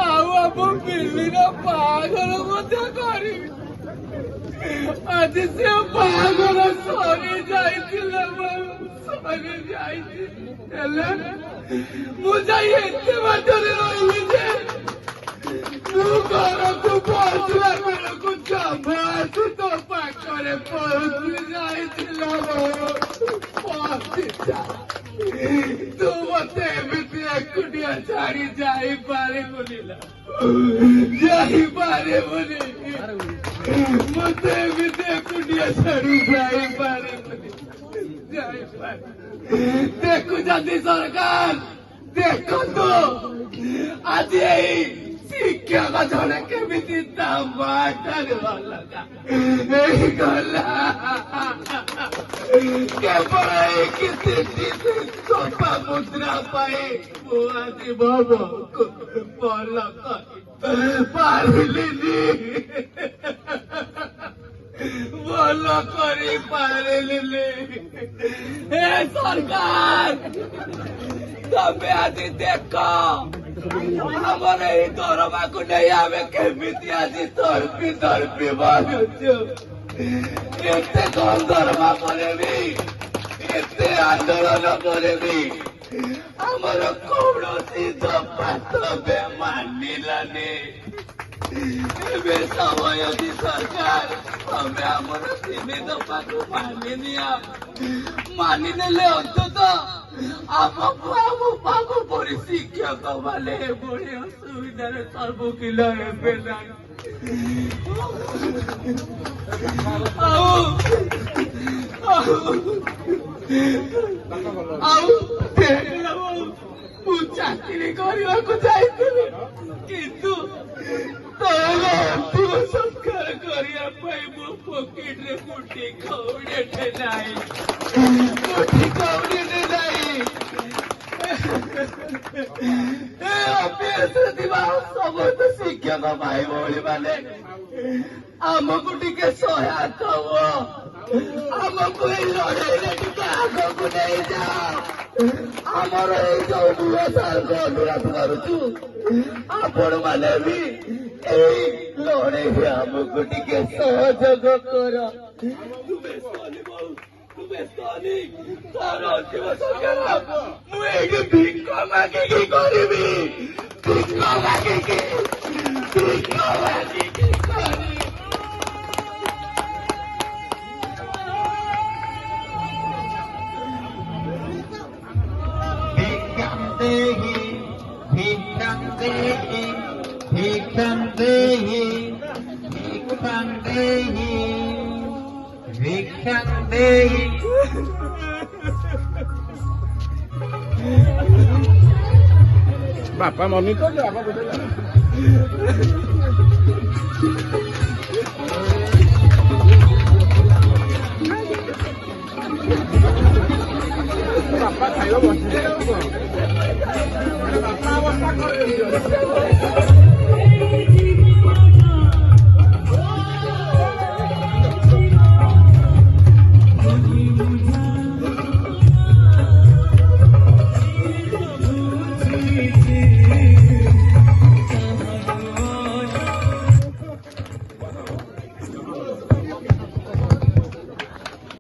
ଆମ ପିଲିର ବାହାଘର ମଧ୍ୟ କରିବି। ଆଜି ସେ ବାହାଘର ସରି ଯାଇଥିଲା, ସରି ଯାଇଛି। ହେଲେ ମୁଁ ଯାଇ ଏତେ ବାଟରେ ରହିଲି ଯେ ମୁଁ ଘରକୁ ପହଞ୍ଚିଲା ବେଳକୁ ଜମା ଆସି ତୋ ପାଖରେ ପହଞ୍ଚି ଯାଇଥିଲା। ତୁ ମତେ ଏମିତି ଏକୁଟିଆ ଛାଡି ଯାଇପାରିବୁନି, ଯାଇପାରିବୁନି। ମତେ ଏମିତି ଏକୁଟିଆ ଛାଡି ଯାଇପାରିବୁନି, ଦେଖୁଛନ୍ତି ସରକାର, ଦେଖନ୍ତୁ ଆଜି ଏଇ ଶିକ୍ଷକ ଜଣେ କେମିତି ତା ମାଟାରେ ଅଲଗା ହେଇଗଲା। କେବଳ ଏଇ କିଛି ଚୋପା ମୁଦ୍ରା ପାଇଁ ମୁଁ ଆଜି ଭବକୁ ଭଲ କରିପାରିଲିନି, ଭଲ କରିପାରିଲିନି। ହେ ସରକାର, ତମେ ଆଜି ଦେଖ ଆମର ଏଇ ଦରମାକୁ ନେଇ ଆମେ କେମିତି ଆଜି ତର୍ପି ମାରୁଛୁ। ଏତେ କମ ଦରମା ପରେ ବି, ଏତେ ଆନ୍ଦୋଳନ ପରେ ବି ଆମର କୌଣସି ଦଫା ତମେ ମାନିଲାନି। ଏବେ ସମୟ ଅଛି ସରକାର, ତମେ ଆମର 3 ଦଫାକୁ ମାନିନେଲେ ଅନ୍ତତଃ ଆମକୁ ଆମ ପାଖ ପରି ଶିକ୍ଷକ ମାନେ ଏଭଳି ଅସୁବିଧାରେ ସମ୍ମୁଖୀନ ହେବେ ନାହିଁ। ମୁଁ ଚାକିରି କରିବାକୁ ଯାଇଥିଲି, କିନ୍ତୁ ତଳେ ଅନ୍ତିମ ସଂସ୍କାର କରିବା ପାଇଁ ମୋ ପକେଟରେ ମୁଠି କଉଡ଼ିଟେ ନାହିଁ, ମୁଠି କଉଡ଼ିଟେ ନାହିଁ। ଅଭ୍ୟାସରେ ଥିବା ସମସ୍ତ ଶିକ୍ଷକ ଭାଇ ଭଉଣୀ ମାନେ ଆମକୁ ଟିକେ ସହାୟତା ହୁଅ, ଆମକୁ ଏଇ ଲଢେଇରେ ଟିକେ ଆଗକୁ ନେଇଯାଅ। ଆମର ଏଇ ଯୋଉ ସାର୍ଙ୍କୁ ଅନୁରୋଧ କରୁଛୁ, ଆପଣ ମାନେ ବି ଏଇ ଲଢେଇରେ ଆମକୁ ଟିକେ ସହଯୋଗ କର। ତାର ଅନ୍ତିମ ସଂସ୍କାର ମୁଁ ଏଇଠି ଭିକ ମାଗିକି କରିବି, ଭିକ ମାଗିକି କରିବି। ବାପା ମନି ତ ବାପା ବାପା ଖାଇବା ବସିଲେ ବାପା ଅବସ୍ଥା